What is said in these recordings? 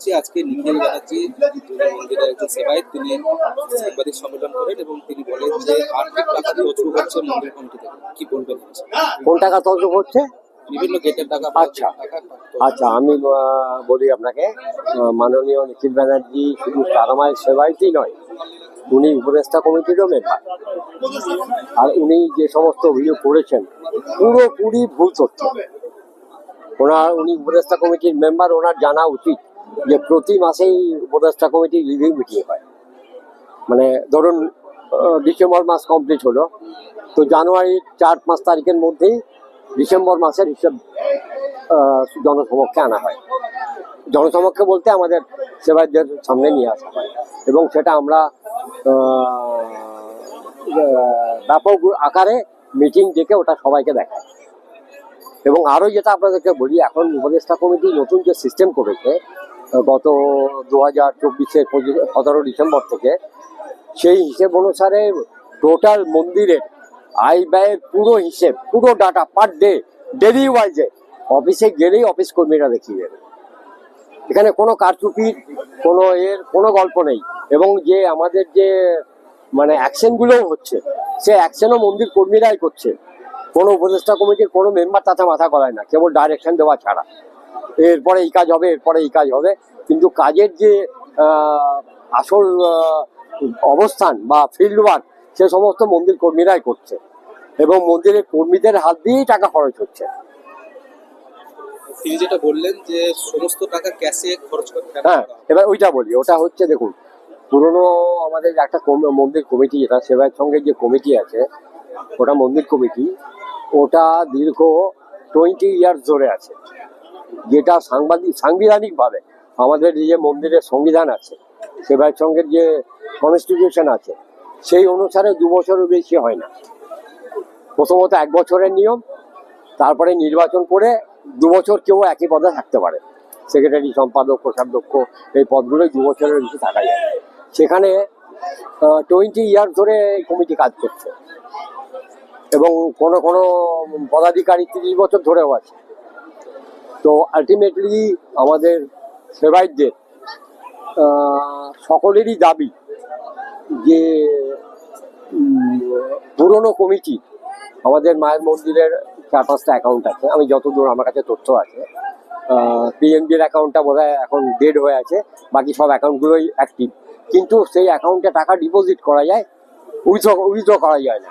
আজকে নিখিল ব্যানার্জি মন্দিরের একজন সেবায়ত তিনি সাংবাদিক সম্মেলন করেন এবং তিনি বলেন যে আর্থিক টাকা তছরূপ হচ্ছে মন্দির কমিটি থেকে। কি বলবেন? কোন টাকা তছরূপ হচ্ছে? বিভিন্ন গেটের টাকা। আচ্ছা আচ্ছা, আমি বলি আপনাকে, মাননীয় নিখিল ব্যানার্জি শুধু তারামায়ের সেবায়তই নয়, উনি উপদেষ্টা কমিটিরও মেম্বার। আর উনি যে সমস্ত অভিযোগ করেছেন পুরোপুরি ভুল তথ্য। উনি উপদেষ্টা কমিটির মেম্বার, ওনার জানা উচিত যে প্রতি মাসেই উপদেষ্টা কমিটির রিভিউ মিটিং হয়। মানে ধরুন ডিসেম্বর মাস কমপ্লিট হলো, তো জানুয়ারির 4-5 তারিখের মধ্যেই ডিসেম্বর মাসের হিসেব জনসমক্ষে আনা হয়। জনসমক্ষে বলতে আমাদের সেবায়তদের সামনে নিয়ে আসা হয় এবং সেটা আমরা ব্যাপক আকারে মিটিং ডেকে ওটা সবাইকে দেখায়। এবং আরও যেটা আপনাদেরকে বলি, এখন উপদেষ্টা কমিটি নতুন যে সিস্টেম করেছে গত 2024-এর 17 ডিসেম্বর থেকে, সেই হিসেব অনুসারে টোটাল মন্দিরের আয় ব্যয়ের পুরো হিসেব, পুরো ডাটা পার ডে, ডেলি ওয়াইজে অফিসে গেলেই অফিস কর্মীরা দেখিয়ে দেবে। এখানে কোনো কারচুপির কোনো গল্প নেই। এবং যে আমাদের যে মানে অ্যাকশনগুলোও হচ্ছে, সে অ্যাকশনও মন্দির কর্মীরাই করছে। কোনো উপদেষ্টা কমিটির কোনো মেম্বার তাতে মাথা গলায় না, কেবল ডাইরেকশন দেওয়া ছাড়া। এরপরে এই কাজ হবে, এরপরে এই কাজ হবে, কিন্তু কাজের যে আসল অবস্থান বা ফিল্ড ওয়ার্ক, সে সমস্ত মন্দির কর্মীরাই করছে এবং মন্দিরের কর্মীদের হাত দিয়েই টাকা খরচ হচ্ছে। তিনি যেটা বললেন যে সমস্ত টাকা ক্যাশে খরচ করতে, হ্যাঁ, এবার ওইটা বলি। ওটা হচ্ছে, দেখুন, পুরনো আমাদের একটা মন্দির কমিটি, যেটা সেবায়ের সঙ্গে যে কমিটি আছে, ওটা মন্দির কমিটি, ওটা দীর্ঘ 20 ইয়ার্স ধরে আছে। যেটা সাংবিধানিকভাবে আমাদের যে মন্দিরের সংবিধান আছে, সেবায়ের সঙ্গের যে কনস্টিটিউশন আছে, সেই অনুসারে 2 বছরের বেশি হয় না। প্রথমত 1 বছরের নিয়ম, তারপরে নির্বাচন করে 2 বছর কেউ একই পদে থাকতে পারে। সেক্রেটারি, সম্পাদক, কোষাধ্যক্ষ, এই পদগুলোই 2 বছরের বেশি থাকা যায়। সেখানে 20 ইয়ার্স ধরে এই কমিটি কাজ করছে এবং কোনো কোনো পদাধিকারী 30 বছর ধরেও আছে। তো আলটিমেটলি আমাদের সেবায়তদের সকলেরই দাবি যে পুরনো কমিটি, আমাদের মায়ের মন্দিরের 4-5টা অ্যাকাউন্ট আছে, আমি যতদূর আমার কাছে তথ্য আছে। পিএনবির অ্যাকাউন্টটা বোধহয় এখন ডেড হয়ে আছে, বাকি সব অ্যাকাউন্টগুলোই অ্যাক্টিভ। কিন্তু সেই অ্যাকাউন্টে টাকা ডিপোজিট করা যায়, উইথড্র করা যায় না।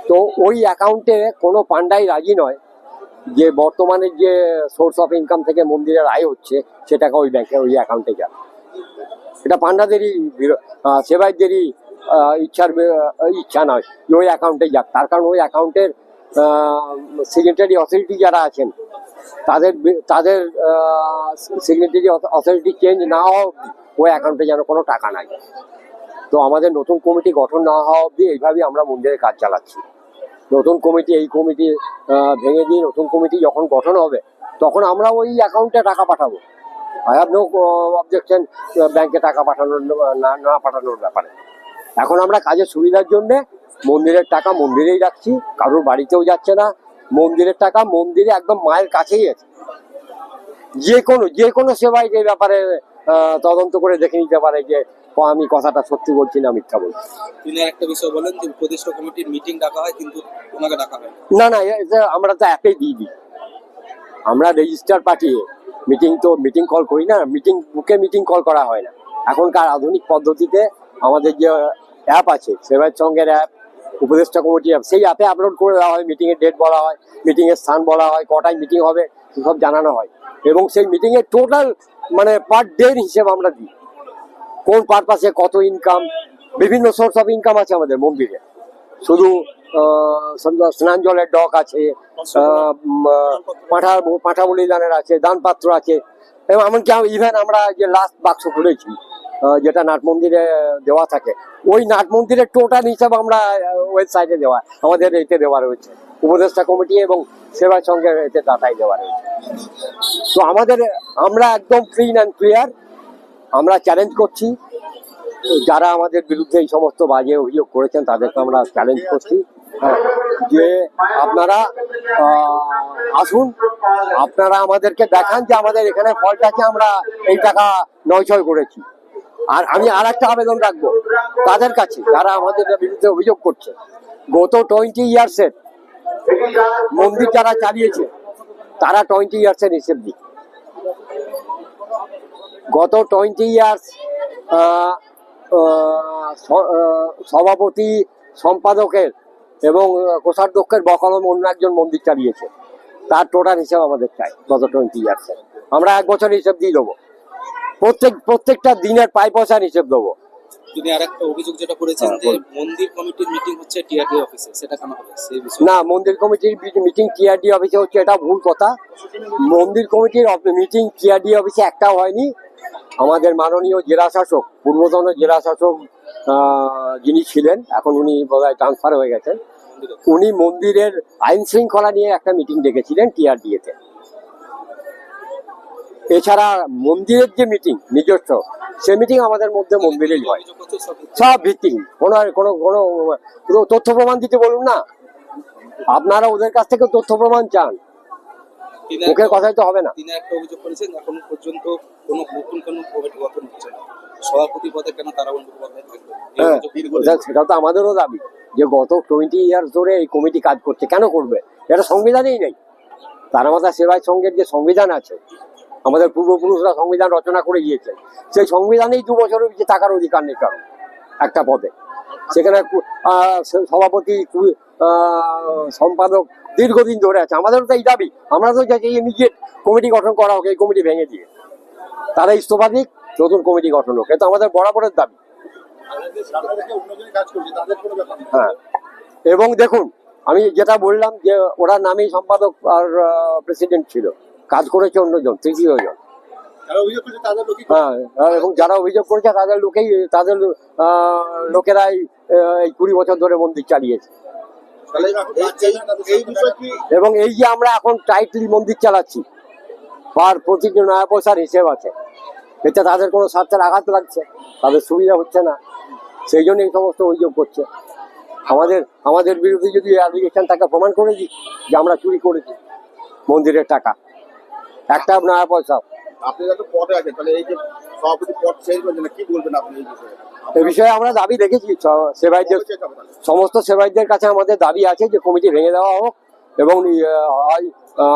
তো ওই অ্যাকাউন্টে কোনো পান্ডাই রাজি নয় যে বর্তমানে যে সোর্স অফ ইনকাম থেকে মন্দিরের আয় হচ্ছে, সে টাকা ওই ব্যাংকে, ওই অ্যাকাউন্টে যাবে। এটা পান্ডাদেরই, সেবায়তদেরই ইচ্ছা নয় যে ওই অ্যাকাউন্টে যাক। তার কারণ ওই অ্যাকাউন্টের সিগনেটারি অথরিটি যারা আছেন, তাদের সিগনেটারি অথরিটি চেঞ্জ না হওয়া অবধি ওই অ্যাকাউন্টে যেন কোনো টাকা নাই। তো আমাদের নতুন কমিটি গঠন না হওয়া অবধি এইভাবেই আমরা মন্দিরের কাজ চালাচ্ছি। নতুন কমিটি, এই কমিটি ভেঙে দিয়ে নতুন কমিটি যখন গঠন হবে, তখন আমরা ওই অ্যাকাউন্টে টাকা পাঠাবো। আই হ্যাভ নো অবজেকশন ব্যাংকে টাকা পাঠানোর না পাঠানোর ব্যাপারে। এখন আমরা কাজের সুবিধার জন্যে মন্দিরের টাকা মন্দিরেই রাখছি, কারোর বাড়িতেও যাচ্ছে না। মন্দিরের টাকা মন্দিরে একদম মায়ের কাছেই আছে। যে কোনো সেবায় এই ব্যাপারে তদন্ত করে দেখে নিতে পারে যে আমি কথাটা সত্যি বলছি না মিথ্যা বলছি। তিনি একটা বিষয় বলেন যে উপদেষ্টা কমিটির মিটিং ডাকা হয় কিন্তু ওনাকে ডাকা হয় না। আমরা তো অ্যাপেই দিয়ে দিই। আমরা রেজিস্টার পাঠিয়ে মিটিং কল করি না, মিটিং কল করা হয় না। এখনকার আধুনিক পদ্ধতিতে আমাদের যে অ্যাপ আছে, সেবায়ের সঙ্গের অ্যাপ, উপদেষ্টা কমিটি অ্যাপ, সেই অ্যাপে আপলোড করে দেওয়া হয়। মিটিংয়ের ডেট বলা হয়, মিটিংয়ের স্থান বলা হয়, কটায় মিটিং হবে সব জানানো হয়। এবং সেই মিটিংয়ের টোটাল মানে পার ডের হিসেব আমরা দিই। কোন পারপাসে কত ইনকাম, বিভিন্ন সোর্স অফ ইনকাম আছে আমাদের মন্দিরে। শুধু স্নান জলের ডক আছে, পাঁঠা বলিদানের আছে, দানপাত্র আছে, এবং এমনকি ইভেন আমরা যে লাস্ট বাক্স খুলেছি যেটা নাট মন্দিরে দেওয়া থাকে, ওই নাট মন্দিরের টোটাল হিসাব আমরা ওয়েবসাইটে দেওয়া, আমাদের এতে দেওয়া রয়েছে, উপদেষ্টা কমিটি এবং সেবার সঙ্গে এতে ডাটাই দেওয়া রয়েছে। তো আমরা একদম ক্লিন অ্যান্ড ক্লিয়ার। আমরা চ্যালেঞ্জ করছি যারা আমাদের বিরুদ্ধে এই সমস্ত বাজে অভিযোগ করেছেন, তাদেরকে আমরা চ্যালেঞ্জ করছি হ্যাঁ, যে আপনারা আসুন, আপনারা আমাদেরকে দেখান যে আমাদের এখানে ফল্ট আছে, আমরা এই টাকা নয়ছয় করেছি। আর আমি আর একটা আবেদন রাখবো তাদের কাছে যারা আমাদের বিরুদ্ধে অভিযোগ করছে, গত 20 ইয়ার্সের মন্দির যারা চালিয়েছে তারা 20 ইয়ার্সের হিসেব দিই। গত 20 ইয়ার্স সভাপতি, সম্পাদকের এবং কোষাধ্যক্ষের বকলম অন্য একজন মন্দির চালিয়েছে, তার টোটাল হিসাব আমাদের চাই গত 20 ইয়ার্সের। আমরা 1 বছর হিসেব দিয়ে দেবো, প্রত্যেকটা দিনের পাই পয়সার হিসেব দেবো। তিনি আরেকটা অভিযোগ যেটা করেছেন যে মন্দির কমিটির মিটিং হচ্ছে টিআরডি অফিসে, সেটা কেন হবে সেই বিষয়ে? না, মন্দির কমিটির মিটিং টিআরডি অফিসে হচ্ছে, এটা ভুল কথা। মন্দির কমিটির মিটিং টিআরডি অফিসে একটাও হয়নি। আমাদের মাননীয় জেলা শাসক, পূর্বতন জেলা শাসক যিনি ছিলেন, এখন উনি বোধহয় ট্রান্সফার হয়ে গেছেন, উনি মন্দিরের আইন শৃঙ্খলা নিয়ে একটা মিটিং ডেকেছিলেন টিআরডিএতে। এছাড়া মন্দিরের যে মিটিং নিজস্ব, সে মিটিং আমাদের মধ্যে মন্দিরেই হয়, অভিযোগ করছে সব সব ভিত্তিহীন। কোনো কোনো কোনো কোনো তথ্য প্রমাণ দিতে বলুন না, আপনারা ওদের কাছ থেকে তথ্য প্রমাণ চান, তিনি মুখের কথাই তো হবে না। তিনি একটা অভিযোগ করেছেন এখন পর্যন্ত কোনো নতুন কোনো কমিটি গঠন হচ্ছে না, সভাপতি পদে কেন তারা বন্দ্যোপাধ্যায় থাকবে? এই হ্যাঁ, অভিযোগ তিনি করেছেন। সেটা তো আমাদেরও দাবি যে গত 20 ইয়ার্স ধরে এই কমিটি কাজ করছে, কেন করবে? এটা সংবিধানেই নেই। তারা মাতা সেবায় সংঘের যে সংবিধান আছে, আমাদের পূর্বপুরুষরা সংবিধান রচনা করে গিয়েছে, সেই সংবিধানেই 2 বছরের বেশি থাকার অধিকার নেই কারণ একটা পদে। সেখানে সভাপতি, সম্পাদক দীর্ঘদিন ধরে আছে। আমাদেরও তো এই দাবি, আমরা তো চাইছি ইমিডিয়েট কমিটি গঠন করা হোক, এই কমিটি ভেঙে দিয়ে তারা ইস্তফা দিক, নতুন কমিটি গঠন হোক, এটা আমাদের বরাবরের দাবি। হ্যাঁ, এবং দেখুন আমি যেটা বললাম যে ওরা নামেই সম্পাদক আর প্রেসিডেন্ট ছিল, কাজ করেছে অন্যজন, তৃতীয় জন। হ্যাঁ, এবং যারা অভিযোগ করেছে তাদের লোকেই, তাদের লোকেরাই এই 20 বছর ধরে মন্দির চালিয়েছে। এবং এই যে আমরা এখন টাইটলি মন্দির চালাচ্ছি, প্রতিটি নয়া পয়সার হিসেব আছে, এতে তাদের কোনো স্বার্থের আঘাত লাগছে, তাদের সুবিধা হচ্ছে না, সেই জন্য এই সমস্ত অভিযোগ করছে। আমাদের বিরুদ্ধে যদি অ্যালিগেশন তাকে প্রমাণ করে দিই যে আমরা চুরি করেছি মন্দিরের টাকা, একটা নয়া পয়সা। আপনি যত পদে আছেন, তাহলে এই যে সভাপতি পদ চেঞ্জ করছেন, কি বলবেন আপনি এই বিষয়ে? এ বিষয়ে আমরা দাবি রেখেছি সেবাইদের, সমস্ত সেবাইদের কাছে আমাদের দাবি আছে যে কমিটি ভেঙে দেওয়া হোক, এবং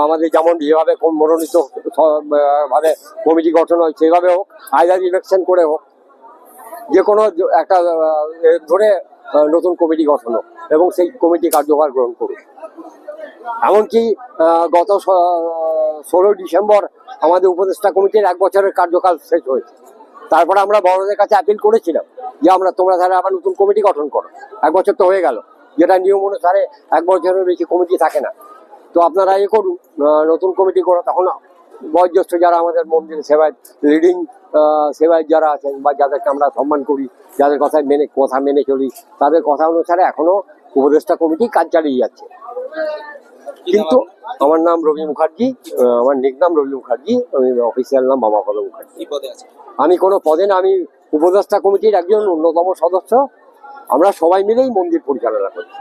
আমাদের যেমন যেভাবে মনোনীত ভাবে কমিটি গঠন হয় সেইভাবে হোক, আইদার ইলেকশন করে হোক, যে কোনো একটা ধরে নতুন কমিটি গঠন হোক এবং সেই কমিটি কার্যভার গ্রহণ করুক। এমনকি গত 16 ডিসেম্বর আমাদের উপদেষ্টা কমিটির 1 বছরের কার্যকাল শেষ হয়েছে। তারপরে আমরা বড়দের কাছে আপিল করেছিলাম যে তোমরা তাহলে আবার নতুন কমিটি গঠন করো, 1 বছর তো হয়ে গেল, যেটা নিয়ম অনুসারে 1 বছরের বেশি কমিটি থাকে না, তো আপনারা করুন নতুন কমিটি করো। তখন বয়োজ্যেষ্ঠ যারা আমাদের মন্দির সেবায় লিডিং সেবায় যারা আছেন বা যাদেরকে আমরা সম্মান করি, যাদের কথা মেনে চলি, তাদের কথা অনুসারে এখনো উপদেষ্টা কমিটি কাজ চালিয়ে যাচ্ছে। কিন্তু আমার নাম রবি মুখার্জি, আমার নিকনাম রবি মুখার্জি, আমি অফিসিয়াল নাম বাবাপদ মুখার্জি। কি পদে আছে? আমি কোনো পদে না, আমি উপদেষ্টা কমিটির একজন অন্যতম সদস্য। আমরা সবাই মিলেই মন্দির পরিচালনা করছি।